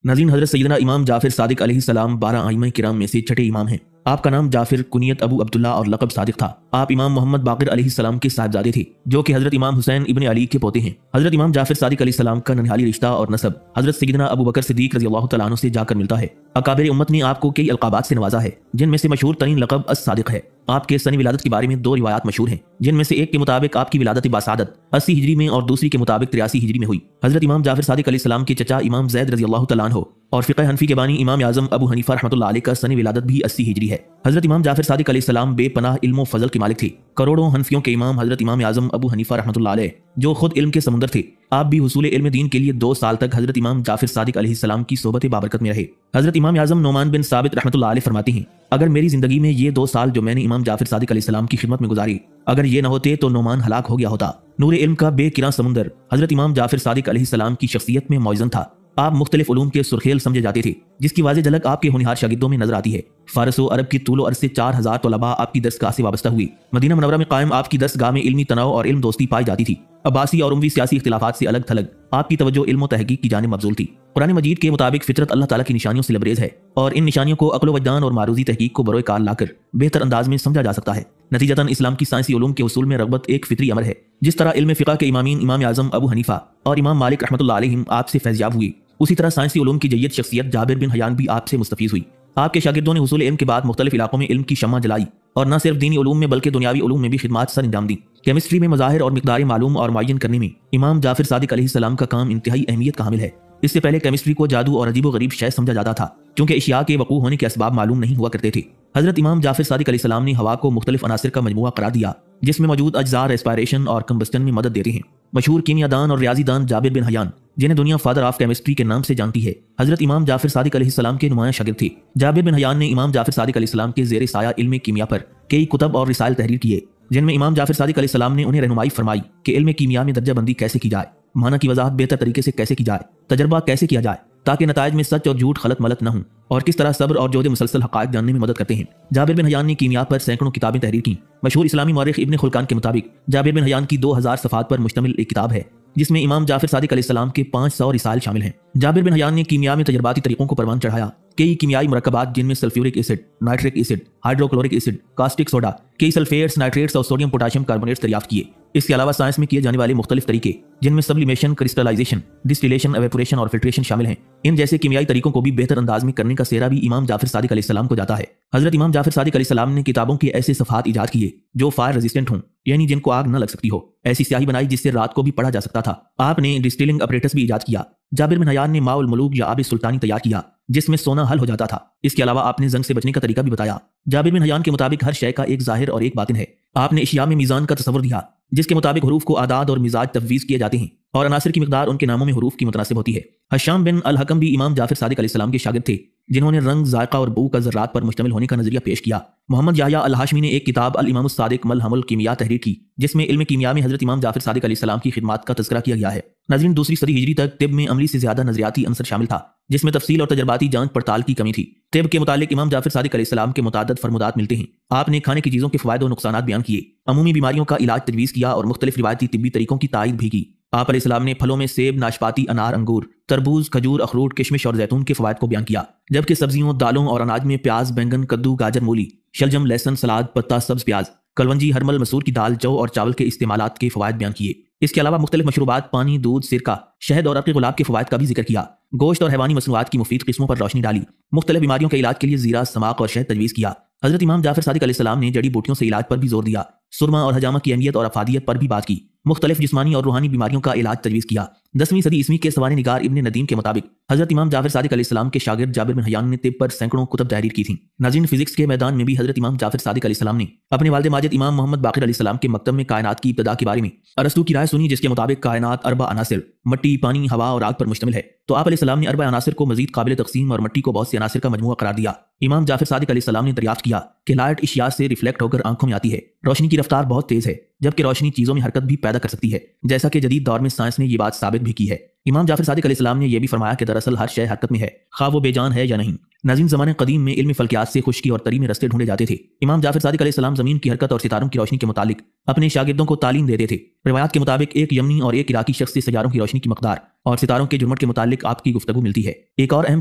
नाज़रीन, हज़रत सैयदना इमाम जाफ़र सादिक अलैहिस्सलाम 12 आइम्मा किराम में से छठे इमाम हैं। आपका नाम जाफ़िर, कुनियत अबू अब्दुल्ला और लक़ब सादिक था। आप इमाम मोहम्मद बाक़िर अलैहिस्सलाम के साहिबजादे थे, जो कि हज़रत इमाम हुसैन इब्न अली के पोते हैं। हज़रत इमाम जाफ़िर सादिक अलैहिस्सलाम का ननिहाली रिश्ता और नसब हज़रत सैयदना अबू बकर सिद्दीक़ रज़ियल्लाहु तआला अन्हु से जाकर मिलता है। अकाबिर उम्मत ने आपको कई अलक़ाबात से नवाजा है, जिनमें से मशहूर तरीन लक़ब अस-सादिक है। आपके सनी विलादत के बारे में दो रिवायात मशहूर हैं, जिनमें से एक के मुताबिक आपकी विलादत बासादत 80 हिजरी में और दूसरी के मुताबिक 83 हिजरी में हुई। हज़रत इमाम जाफ़िर सादिक अलैहिस्सलाम के चचा इमाम ज़ैद रज़ियल्लाहु तआला अन्हु और फ़िक़्ह हनफ़ी के बानी इमाम आज़म अबू हनीफ़ा रहमतुल्लाह अलैह का सनी विलादत भी 80 हिजरी है। हज़रत इमाम जाफ़िर सादिक अलैहिस्सलाम बेपनाह इल्म व फ़ज़ल के मालिक थे। करोड़ों हनफियों के इमाम हज़रत इमाम आज़म अबू हनीफ़ा रहमतुल्लाह अलैह, जो खुद इल्म के समुंदर थे, आप भी हुसूल इल्म दीन के लिए 2 साल तक हज़रत इमाम जाफ़िर सादिक अलैहिस्सलाम की सोबत बाबरकत में रहे। हज़रत इमाम आज़म नोमान बिन साबित रहमतुल्लाह अलैह फरमाते हैं, अगर मेरी ज़िंदगी में ये 2 साल जो मैंने इमाम जाफ़िर सादिक अलैहिस्सलाम की खिदमत में गुजारी, अगर ये न होते तो नोमान हलाक हो गया होता। नूर इल्म का बेकिरां समुंदर हज़रत इमाम जाफ़िर सादिक अलैहिस्सलाम की शख्सियत में मौज़न था। आप मुख्तलिफ उलूम के सुर्खेल समझे जाते थे, जिसकी वाज़ेह झलक आपके होनहार शागिर्दों में नजर आती है। फारस व अरब की तूलो अर्ज़ से 4000 तलबा आपकी दरसगाह से वाबस्ता हुई। मदीना मुनव्वरा में कायम आपकी दरसगाह में इल्मी तनाव और इल्म दोस्ती पाई जाती थी। अब्बासी और उमवी सियासी इख्तिलाफात से अलग थलग आपकी तवज्जो इल्म व तहकीक की जानिब मबज़ूल थी। कुरान मजीद के मुताबिक फितरत अल्लाह ताला की निशानियों से लबरेज है और इन निशानियों को अक्ल वजदान और मारूजी तहकीक को बरोए कार लाकर बेहतर अंदाज में समझा जा सकता है। नतीजतन इस्लाम की साइंसी उलूम के उसूल में रग़बत एक फितरी अमर है। जिस तरह इल्म फ़िक़्ह के इमामीन इमाम आज़म अबू हनीफ़ा और इमाम मालिक रहमतुल्लाह अलैहिम आपसे फैज़याब हुई, उसी तरह साइंसी उलूम की जय्यद शख्सियत जाबिर बिन हयान भी आपसे मुस्तफ़ीज़ हुई। आपके शागिर्दों ने हुसूल इल्म के बाद मुख्तलिफ इलाकों में इल्म की शम्मा जलाई और न सिर्फ दीनी उलूम में बल्कि दुनियावी उलूम में भी खिदमात सर अंजाम दी। केमिस्ट्री में मज़ाहिर और मिक़दार मालूम और मुअय्यन करने में इमाम जाफ़िर सादिक अलैहिस्सलाम का काम इंतहाई अहमियत का हामिल है। इससे पहले केमिस्ट्री को जादू और अजीब व गरीब शय समझा जाता था, क्योंकि अशिया के वक़ू होने के असबाब मालूम नहीं हुआ करते थे। हज़रत इमाम जाफ़िर सादिक अलैहिस्सलाम ने हवा को मुख्तलिफ अनासिर का मजमूआ करार दिया, जिसमें मौजूद अज्जा रेस्पायरेशन और कंबस्टन में मदद देते हैं। मशहूर कीमियादान और रियाजीदान जाबिर बिन हयान, जिन्हें दुनिया फादर ऑफ केमिस्ट्री के नाम से जानती है, हज़रत इमाम जाफ़िर सादिक अलैहिस्सलाम के नुमाया शागिर्द थे। जाबिर बिन हयान ने इमाम जाफ़िर सादिक अलैहिस्सलाम के ज़ेर साया इल्म कीमिया पर कई कुतब और रिसाइल तहरीर किए, जिनमें इमाम जाफ़िर सादिक अलैहिस्सलाम ने उन्हें रहनुमाई फरमाई कि इल्म कीमिया में दर्जा बंदी कैसे की जाए, माना की वजाहत बेहतर तरीके से कैसे की जाए, तजर्बा कैसे किया जाए ताकि नताइज में सच और झूठ खलत मलत न हों, और किस तरह सब्र और जोद मुसलसल हक़ाइक़ जानने में मदद करते हैं। जाबिर बिन हयान ने कीमिया पर सैकड़ों किताबें तहरीर की। मशहूर इस्लामी मौरिख़ इब्न खुलकान के मुताबिक जाबिर बिन हयान की 2000 सफ़ात पर मुश्तमिल एक किताब है, जिसमें इमाम जाफ़िर सादिक अलैहिस्सलाम के 500 रिसाइल शामिल हैं। जाबिर बिन हयान ने कीमिया में तजर्बाती तरीकों को परवान चढ़ाया। कई कीमियाई मरकबात, जिनमें sulphuric acid, nitric acid, hydrochloric acid, caustic soda, कई सल्फेट्स, नाइट्रेट्स और सोडियम पोटाशियम कार्बोनेट्स दरियाफ्त किए। इसके अलावा साइंस में किए जाने वाले मुख्तलिफ तरीके, जिनमें सब्लिमेशन, क्रिस्टलाइजेशन, डिस्टिलेशन, एवेपोरेशन और फिल्ट्रेशन शामिल हैं, इन जैसे कीमियाई तरीकों को भी बेहतर अंदाज में करने का सेहरा भी इमाम जाफ़िर सादिक अलैहिस्सलाम को जाता है। हज़रत इमाम जाफ़िर सादिक अलैहिस्सलाम ने किताबों के ऐसे सफ़हात ईजाद किए जो फायर रेजिस्टेंट हों, यानी जिनको आग न लग सकती हो। ऐसी स्याही बनाई जिससे रात को भी पढ़ा जा सकता था। आपने डिस्टिलिंग अपरेटस भी ईजाद किया। जाबिर बिन हयान ने माउल मुलूक या आब सुल्तानी तैयार किया, जिसमें सोना हल हो जाता था। इसके अलावा आपने जंग से बचने का तरीका भी बताया। जाबिर बिन हयान के मुताबिक हर शय का एक ज़ाहिर और एक बातिन है। आपने अशिया में मीज़ान का तसव्वुर दिया, जिसके मुताबिक हरूफ को आदाद और मिजाज तफवीज़ किए जाते हैं और अनासिर की मिकदार उनके नामों में हरूफ की मुतनासिब होती है। हशाम बिन अल हकम भी इमाम जाफ़िर सादिक अलैहिस्सलाम के शागिर्द थे, जिन्होंने रंग, जायका और बू का ज़र्रात पर मुश्तमिल होने का नजरिया पेश किया। मोहम्मद याहया अल हाशमी ने एक किताब अल इमामुस सादिक मलहमुल कीमिया तहरीर की, जिसमें इल्म कीमिया में हज़रत इमाम जाफ़िर सादिक अलैहिस्सलाम की खिदमात का तज़किरा किया गया है। नाज़रीन, दूसरी सदी हिजरी तक तिब में अमली से ज्यादा नजरियाती अंसर शामिल था, जिसमें तफसील और तजर्बाती जांच पड़ताल की कमी थी। तिब के मुतालिक इमाम जाफ़िर सादिक अलैहिस्सलाम के मुताद्दद फरमुदात मिलते हैं। आपने खाने की चीज़ों के फ़वाइद और नुकसानात बयान किए, अमूमी बीमारियों का इलाज तजवीज़ किया और मुख्तलिफ रिवायती तिब्बी तरीकों की तायद भी की। आप अलैहिस्सलाम ने फलों में सेब, नाशपाती, अनार, अंगूर, तरबूज, खजूर, अखरूट, किशमिश और जैतून के फ़वाइद को बयान किया, जबकि सब्जियों, दालों और अनाज में प्याज, बैंगन, कद्दू, गाजर, मूली, शलजम, लहसुन, सलाद, पत्ता, सब्ज प्याज, कलवंजी, हरमल, मसूर की दाल, जौ और चावल के इस्तेमालात के फ़वाइद बयान किए। इसके अलावा मुख्तलिफ मशरूबात, पानी, दूध, सिरका, शहद और अर्क़ गुलाब के फ़वाइद का भी जिक्र किया। गोश्त और हैवानी मसनूआत की मुफीद किस्मों पर रोशनी डाली। मुख्तलिफ बीमारियों के इलाज के लिए जीरा, समाक और शहद तजवीज़ किया। हज़रत इमाम जाफ़िर सादिक अलैहिस्सलाम ने जड़ी बूटियों से इलाज पर भी जोर दिया। सुरमा और हजामा की अहमियत और अफादियत पर भी बात की। मुख्तलिफ जिस्मानी और रूहानी बीमारियों का इलाज तजवीज़ किया। 10वीं सदी ईस्वी के सवार निगार इब्न नदीम के मुताबिक हज़रत इमाम जाफ़िर सादिक अलैहिस्सलाम के शागिर्द जाबिर बिन हयान ने तिब पर सैकड़ों कुतब तहरीर की थी। नाज़रीन, फिजिक्स के मैदान में भी हज़रत इमाम जाफ़िर सादिक अलैहिस्सलाम ने अपने वालिद माजिद इमाम मोहम्मद बाक़िर अलैहिस्सलाम के मकतब में कायनात की इब्तिदा के बारे में अरस्तू की राय सुनी, जिसके मुताबिक कायनात अरबा अनासिर मट्टी, पानी, हवा और आग पर मुश्तमिल है। तो आप अलैहिस्सलाम ने अरबा अनासिर को मज़ीद काबिल तक़सीम और मट्टी को बहुत से अनासिर का मजमूआ करार दिया। इमाम जाफ़िर सादिक अलैहिस्सलाम ने दरियाफ्त किया कि लाइट अशिया से रिफ्लेक्ट होकर आंखों में आती है। रोशनी की रफ्तार बहुत तेज है, जबकि रोशनी चीज़ों में हरकत भी पैदा कर सकती है, जैसा कि जदीद दौर में साइंस ने ये बात साबित भी की है। इमाम जाफ़िर सादिक अलैहिस्सलाम ने यह भी फरमाया कि दरअसल हर शय हरकत में है, खा वो बेजान है या नहीं। नाज़रीन, ज़माने क़दीम में इल्म फ़ल्कियात से खुश्की और तरी में रस्ते ढूंढे जाते थे। इमाम जाफ़र सादिक़ अलैहिस्सलाम ज़मीन की हरकत और सितारों की रोशनी के मुतालिक अपने शागिर्दों को तालीम देते थे। रिवायात के मुताबिक एक यमनी और एक इराकी शख्स से सैयारों की रोशनी की मकदार और सितारों के जुर्मट के मुतालिक आपकी गुफ्तगू मिलती है। एक और अहम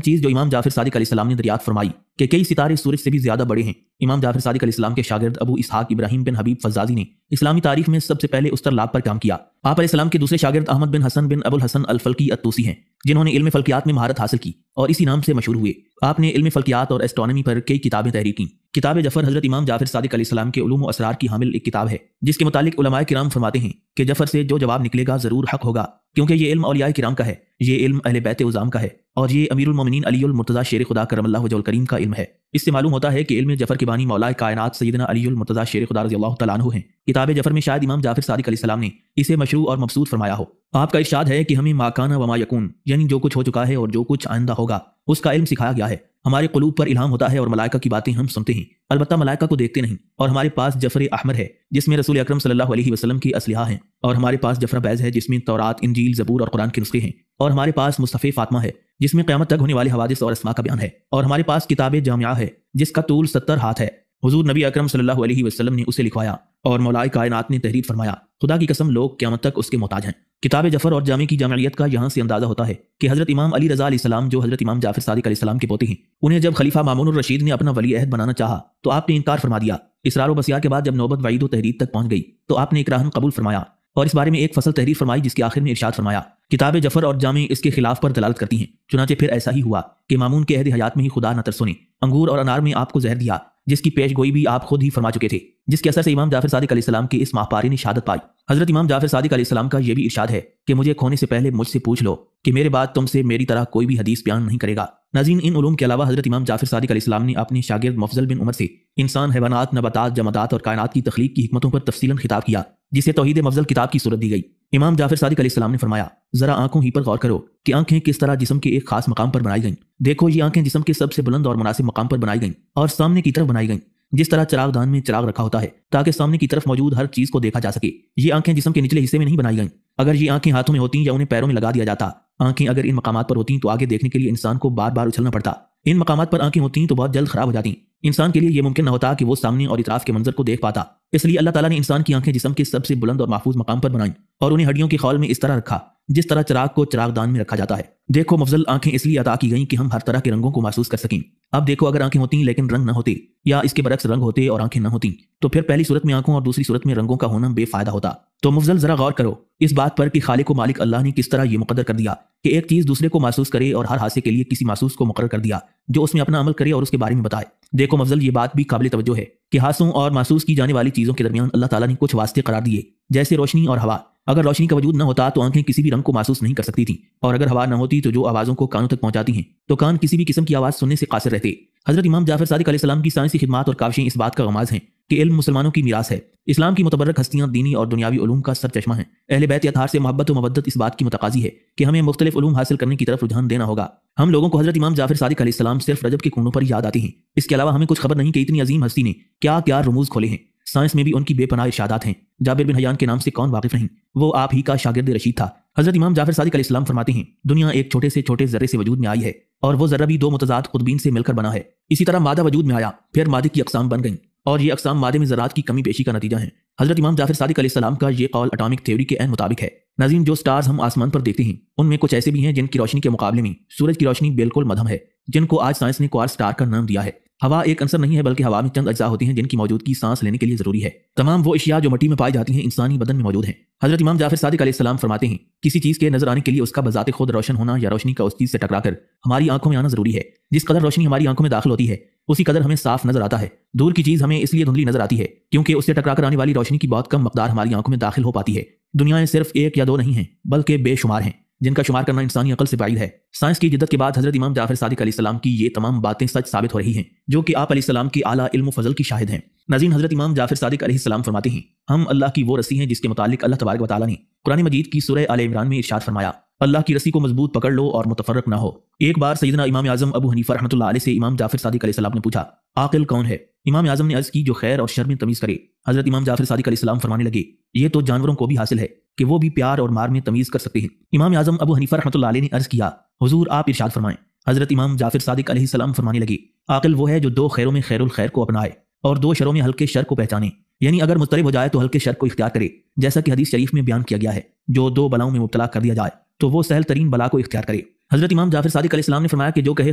चीज़ जो इमाम जाफ़र सादिक़ अलैहिस्सलाम ने दरियाफ्त फरमाई कि कई सितारे सूरज से भी ज़्यादा बड़े हैं। इमाम जाफ़र सादिक़ अलैहिस्सलाम के शागिर्द अबू इसहाक़ इब्राहीम बिन हबीब फ़ज़्ज़ाज़ी ने इस्लामी तारीख़ में सबसे पहले उस्तरलाब पर काम किया। आप अलैहिस्सलाम के दूसरे शागिर्द अहमद बिन हसन बिन अबुल हसन अल फ़ल्की अत-तूसी हैं, जिन्होंने इल्म फ़ल्कियात में महारत हासिल की और इसी नाम से मशहूर हुए। आपने इल्म फ़ल्कियात और एस्ट्रोनॉमी पर कई किताबें तहरीर की। किताब जफ़र हज़रत इमाम जाफ़र सादिक़ अलैहिस्सलाम के उलूम व असरार की हामिल एक किताब है, जिसके मुतालिक उलमाए किराम फरमाते हैं कि जफ़र से जो जवाब निकलेगा ज़रूर हक़ होगा, क्योंकि ये इल्म औलियाए किराम का है, ये इल्म अहले बैत उज़ाम का है और ये अमीरुल मोमिनीन अलीउल मुर्तज़ा शेर खुदा करमल्लाहु वजहुल करीम का इल्म है। इससे मालूम होता है कि इल्म जफ़र के बानी मौलाए कायनात सैयदना अलीउल मुर्तज़ा शेर खुदा रज़ियल्लाहु तआला अन्हु हैं। किताब जफ़र में शायद इमाम जाफ़र सादिक़ अलैहिस्सलाम ने इसे मशरू और मबसूत फरमाया हो। आपका इरशाद है कि हमें माकाना व मा यकून, यानी जो कुछ हो चुका है और जो कुछ आइंदा होगा, उसका इल्म सिखाया गया है। हमारे क़ुलूब पर इल्हाम होता है और मलाइका की बातें हम सुनते हैं, अलबत्ता मलाइका को देखते नहीं। और हमारे पास जफ़र अहमर है, जिसमें रसूल अकरम सल्लल्लाहु अलैहि वसल्लम की असलिहा हैं। और हमारे पास जफ़र बैज़ है, जिसमें तौरात, इंजील, ज़बूर और कुरान के नुस्खे हैं। और हमारे पास मुस्तफ़े फ़ातिमा है, जिसमें क़यामत तक होने वाले हवादिस और अस्मा का बयान है। और हमारे पास किताब जामिया है, जिसका तूल 70 हाथ है। हुज़ूर नबी अकरम सल्लल्लाहु अलैहि वसल्लम ने उसे लिखवाया और मौलाए कायनात ने तहरीर फरमाया। खुदा की कसम, लोग क़यामत तक उसके मोहताज हैं। किताब जफ़र और जामे की जामियत का यहाँ से अंदाज़ा होता है कि हज़रत इमाम अली रज़ा अलैहिस्सलाम, जो हज़रत इमाम जाफ़र सादिक़ अलैहिस्सलाम के पोते हैं, उन्हें जब खलीफा मामूनुर रशीद ने अपना वली अहद बनाना चाहा तो आपने इनकार फरमा दिया। इसरार व बसियार के बाद जब नौबत वईद व तहरीर तक पहुँच गई तो आपने इकराहन कबूल फरमाया और इस बारे में एक फसल तहरीर फरमाई, जिसके आखिर में इरशाद फरमाया, किताब जफ़र और जामे इसके खिलाफ पर दलालत करती हैं। चुनांचे फिर ऐसा ही हुआ कि मामून के अहद हयात में ही खुदा न तरसो ने अंगूर और अनार में आपको जहर दिया, जिसकी पेश गोई भी आप खुद ही फरमा चुके थे, जिसके असर से इमाम जाफ़र सादिक़ अलैहिस्सलाम के इस माहपारी ने शहादत पाई। हज़रत इमाम जाफ़र सादिक़ अलैहिस्सलाम का यह भी इरशाद है कि मुझे खोने से पहले मुझसे पूछ लो कि मेरे बाद तुमसे मेरी तरह कोई भी हदीस बयान नहीं करेगा। नाज़रीन, इन उलूम के अलावा हज़रत इमाम जाफ़र सादिक़ अलैहिस्सलाम ने अपने शागिर्द मुफ़ज़ल बिन उमर से इंसान, हैवानात, नबातात, जमादात और कायनात की तख्लीक की हिकमतों पर तफसीलन खिताब किया, जिसे तौहीद मफ़ज़ल किताब की सूरत दी गई। इमाम जाफ़र सादिक़ अलैहिस्सलाम ने फरमाया, ज़रा आंखों ही पर गौर करो कि आंखें किस तरह जिस्म के एक खास मकाम पर बनाई गईं। देखो, ये आंखें जिस्म के सबसे बुलंद और मुनासिब मकाम पर बनाई गईं और सामने की तरफ बनाई गईं, जिस तरह चरागदान में चिराग रखा होता है ताकि सामने की तरफ मौजूद हर चीज को देखा जा सके। ये आंखें जिस्म के निचले हिस्से में नहीं बनाई गईं। अगर ये आंखें हाथों में होती या उन्हें पैरों में लगा दिया जाता, आंखें अगर इन मकामात पर होती तो आगे देखने के लिए इंसान को बार बार उछलना पड़ता। इन मकामात पर आंखें होती तो बहुत जल्द खराब हो जाती। इंसान के लिए यह मुमकिन न होता कि वो सामने और इतराफ के मंजर को देख पाता। इसलिए अल्लाह ताला ने इंसान की आंखें जिस्म के सबसे बुलंद और महफूज मकाम पर बनाई और उन्हें हड्डियों के खौल में इस तरह रखा जिस तरह चिराग को चिरागदान में रखा जाता है। देखो, मुफज़ल आंखें इसलिए अता की गईं कि हम हर तरह के रंगों को महसूस कर सकें। अब देखो, अगर आंखें होती लेकिन रंग न होते या इसके बरक्स रंग होते और आंखें न होती तो फिर पहली सूरत में आंखों और दूसरी सूरत में रंगों का होना बेफायदा होता। तो मुफज़ल जरा गौर करो इस बात पर कि खालिक व मालिक अल्लाह ने किस तरह ये मुकद्दर कर दिया कि एक चीज दूसरे को महसूस करे और हर हादसे के लिए किसी महसूस को मुकर्रर कर दिया जो उसमें अपना अमल करे और उसके बारे में बताए। देखो मुफज़ल, ये बात भी काबिल तवज्जो है कि हादसों और महसूस की जाने वाली चीजों के दरमियान अल्लाह ताला ने कुछ वास्ते करार दिए, जैसे रोशनी और हवा। अगर रोशनी का वजूद न होता तो आंखें किसी भी रंग को महसूस नहीं कर सकती थी, और अगर हवा न होती तो जो आवाजों को कानों तक पहुंचाती हैं तो कान किसी भी किस्म की आवाज सुनने से कासिर रहते। हजरत इमाम जाफर सादिक अलैहिस्सलाम की साइंसी खिदमात और काविशें इस बात का गमाज हैं कि इल्म मुसलमानों की मीरास है। इस्लाम की मुतबर्रक हस्तियां दीनी और दुनियावी उलूम का सरचश्मा हैं। अहले बैत अतहार से मोहब्बत व मवद्दत इस बात की मुतकाजी है कि हमें मुख्तलिफ उलूम हासिल करने की तरफ रुझान देना होगा। हम लोगों को हजरत इमाम जाफर सादिक अलैहिस्सलाम सिर्फ रजब के कुंडों पर याद आते हैं। इसके अलावा हमें कुछ खबर नहीं कि इतनी अजीम हस्ती ने क्या क्या रमूज खोले हैं। साइंस में भी उनकी बेपनाह इरशादात हैं। जाबिर बिन हयान के नाम से कौन वाकिफ नहीं, वो आप ही का शागिर्द रशीद था। हजरत इमाम जाफर सादिक अलैहिस्सलाम फरमाते हैं, दुनिया एक छोटे से छोटे जर्रे से वजूद में आई है और वो जर्रा भी दो मुतजाद खुदबीन से मिलकर बना है। इसी तरह मादा वजूद में आया, फिर मादे की अकसाम बन गई और ये अकसाम मादे में ज़रात की कमी पेशी का नतीजा है। हजरत इमाम जाफर सादिक अलैहिस्सलाम का ये कौल एटॉमिक थ्योरी के ऐन मुताबिक है। नाज़रीन, जो स्टार्स हम आसमान पर देखते हैं उनमें कुछ ऐसे भी हैं जिनकी रोशनी के मुकाबले में सूरज की रोशनी बिल्कुल मध्यम है, जिनको आज साइंस ने क्वार्क स्टार का नाम दिया है। हवा एक अंसर नहीं है, बल्कि हवा में चंद अज्जा होते हैं जिनकी मौजूदगी सांस लेने के लिए जरूरी है। तमाम वो अशिया जो मिट्टी में पाई जाती हैं इंसानी बदन में मौजूद हैं। हजरत इमाम जाफर सादिक अलैहिस्सलाम फरमाते हैं, किसी चीज के नजर आने के लिए उसका बजाते खुद रोशन होना या रोशनी का उस चीज से टकराकर हमारी आंखों में आना जरूरी है। जिस कदर रोशनी हमारी आंखों में दाखिल होती है उसी कदर हमें साफ नजर आता है। दूर की चीज हमें इसलिए धुंधली नजर आती है क्योंकि उससे टकराकर आने वाली रोशनी की बहुत कम मकदार हमारी आंखों में दाखिल हो पाती है। दुनियाएं सिर्फ एक या दो नहीं हैं, बल्कि बेशुमार हैं, जिनका शुमार करना इंसानी अकल से बाइद है। साइंस की जिद्दत के बाद हजरत इमाम जाफर सादिक अलैहिस्सलाम की ये तमाम बातें सच साबित हो रही हैं, जो कि आप अलैहिस्सलाम की आला इल्म फजल की शाहिद हैं। नाज़रीन, हजरत इमाम जाफर सादिक अलैहिस्सलाम फरमाते हैं, हम अल्लाह की वो रस्सी हैं जिसके मुतालिक अल्लाह तबारक व तआला ने कुरान मजीद की सूरह आले इमरान में इरशाद फरमाया, अल्लाह की रस्सी को मजबूत पकड़ लो और मुतफर्रक ना हो। एक बार सैयदना इमाम आज़म अबू हनीफा रहमतुल्लाह अलैह से इमाम जाफर सादिक अलैहिस्सलाम ने पूछा, आकिल कौन है? इमाम आज़म ने अर्ज की, जो खैर और शर में तमीज करे। हजरत इमाम जाफर सादिक अलैहिस्सलाम फरमाने लगे, ये तो जानवरों को भी हासिल है कि वो भी प्यार और मार में तमीज कर सकते हैं। इमाम आज़म अबू हनीफा रहमतुल्लाह अलैह ने अर्ज किया, हुजूर आप इरशाद फरमाएं, حضرت امام جعفر صادق علیہ السلام فرمانے لگے عاقل وہ ہے جو دو خیروں میں خیر الخیر کو اپنائے اور دو شروں میں ہلکے شر کو پہچانے، یعنی اگر مضطرب ہو جائے تو ہلکے شر کو اختیار کرے، جیسا کہ حدیث شریف میں بیان کیا گیا ہے جو دو بلاؤں میں مبتلا کر دیا جائے تو وہ سہل ترین بلا کو اختیار کرے۔ حضرت امام جعفر صادق علیہ السلام نے فرمایا کہ جو کہے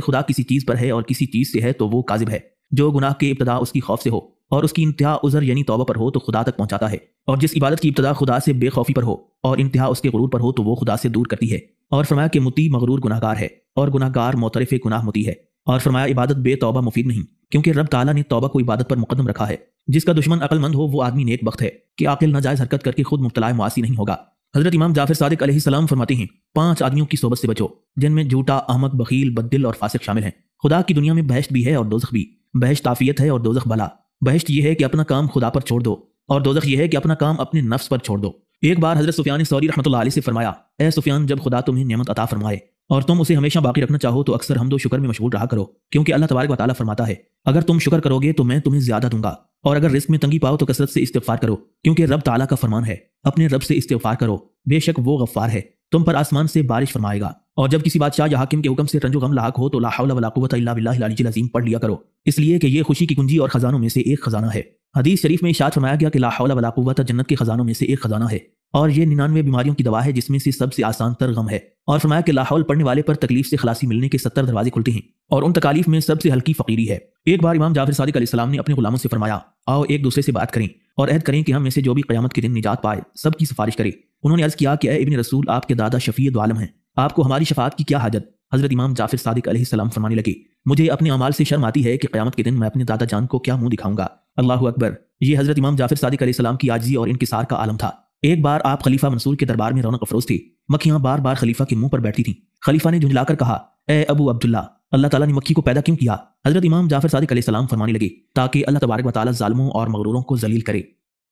خدا کسی چیز پر ہے اور کسی چیز سے ہے تو وہ کاذب ہے۔ جو گناہ کی ابتدا اس کی خوف سے ہو اور اس کی انتہا عذر یعنی توبہ پر ہو تو خدا تک پہنچاتا ہے، اور جس عبادت کی ابتدا خدا سے بے خوفی پر ہو اور انتہا اس کے غرور پر ہو تو وہ خدا سے دور کرتی ہے۔ اور فرمایا کہ متی مغرور گناہگار ہے اور گناہگار معترف گناہ متی ہے۔ اور فرمایا عبادت بے توبہ مفید نہیں، کیونکہ رب تعالیٰ نے توبہ کو عبادت پر مقدم رکھا ہے۔ جس کا دشمن عقل مند ہو وہ آدمی نیک بخت ہے کہ عاقل ناجائز حرکت کر کے خود مبتلا معاصی نہیں ہوگا۔ حضرت امام جعفر صادق علیہ السلام فرماتے ہیں 5 آدمیوں کی صحبت سے بچو جن میں جھوٹا، احمق، بخیل، بددل اور فاسق شامل ہیں۔ خدا کی دنیا میں بہشت بھی ہے اور دوزخ بھی۔ بہشت عافیت ہے اور دوزخ بلا۔ بہشت یہ ہے کہ اپنا کام خدا پر چھوڑ دو اور دوزخ یہ ہے کہ اپنا کام اپنے نفس پر چھوڑ دو۔ ایک بار حضرت سفیان ثوری رحمۃ اللہ علیہ سے فرمایا، اے سفیان، جب خدا تمہیں نعمت عطا فرمائے اور تم اسے ہمیشہ باقی رکھنا چاہو تو اکثر حمد و شکر میں مشغول رہا کرو، کیونکہ اللہ تبارک و تعالیٰ فرماتا ہے اگر تم شکر کرو گے تو میں تمہیں زیادہ دوں گا، اور اگر رزق میں تنگی پاؤ تو کثرت سے استغفار کرو، کیونکہ رب تعالیٰ کا فرمان ہے اپنے رب سے استغفار کرو، بے شک وہ غفار ہے، تم پر آسمان سے بارش فرمائے گا۔ اور جب کسی بادشاہ یا حاکم کے حکم سے رنج و غم لاحق ہو تو لا حول ولا قوت الا باللہ العلی العظیم پڑھ لیا کرو، اس لیے کہ یہ خوشی کی کنجی اور خزانوں میں سے ایک خزانہ ہے۔ حدیث شریف میں ارشاد فرمایا گیا کہ لا حول ولا قوت جنت کے خزانوں میں سے ایک خزانہ ہے، اور یہ 99 بیماریوں کی دوا ہے جس میں سے سب سے آسان تر غم ہے۔ اور فرمایا کہ لا حول پڑھنے والے پر تکلیف سے خلاصی ملنے کے 70 دروازے کھلتے ہیں، اور ان تکالیف میں سب سے ہلکی فقیری ہے۔ ایک بار امام جعفر صادق علیہ السلام نے اپنے غلاموں سے فرمایا، آؤ ایک دوسرے سے بات کریں اور عہد کریں کہ ہم میں سے جو بھی قیامت کے دن نجات پائے سب کی سفارش کرے۔ انہوں نے عرض کیا کہ اے ابن رسول، آپ کے دادا شفیع دو عالم ہیں، آپ کو ہماری شفاعت کی کیا حاجت؟ حضرت امام جعفر صادق علیہ السلام فرمانے لگے، مجھے اپنے اعمال سے شرم آتی ہے کہ قیامت کے دن میں اپنے دادا جان کو کیا منہ دکھاؤں گا۔ اللہ اکبر۔ یہ حضرت امام جعفر صادق علیہ السلام کی عاجزی اور انکسار کا عالم تھا۔ ایک بار آپ خلیفہ منصور کے دربار میں رونق افروز تھے، مکھیاں بار بار خلیفہ کے منہ پر بیٹھتی تھیں۔ خلیفہ نے جھنجھلا کر کہا، اے ابو عبداللہ، اللہ تعالیٰ نے مکھی کو پیدا کیوں کیا؟ حضرت امام جعفر صادق علیہ السلام فرمانے لگے، تاکہ اللہ تبارک و تعالیٰ ظالموں اور مغروروں کو ذلیل کرے۔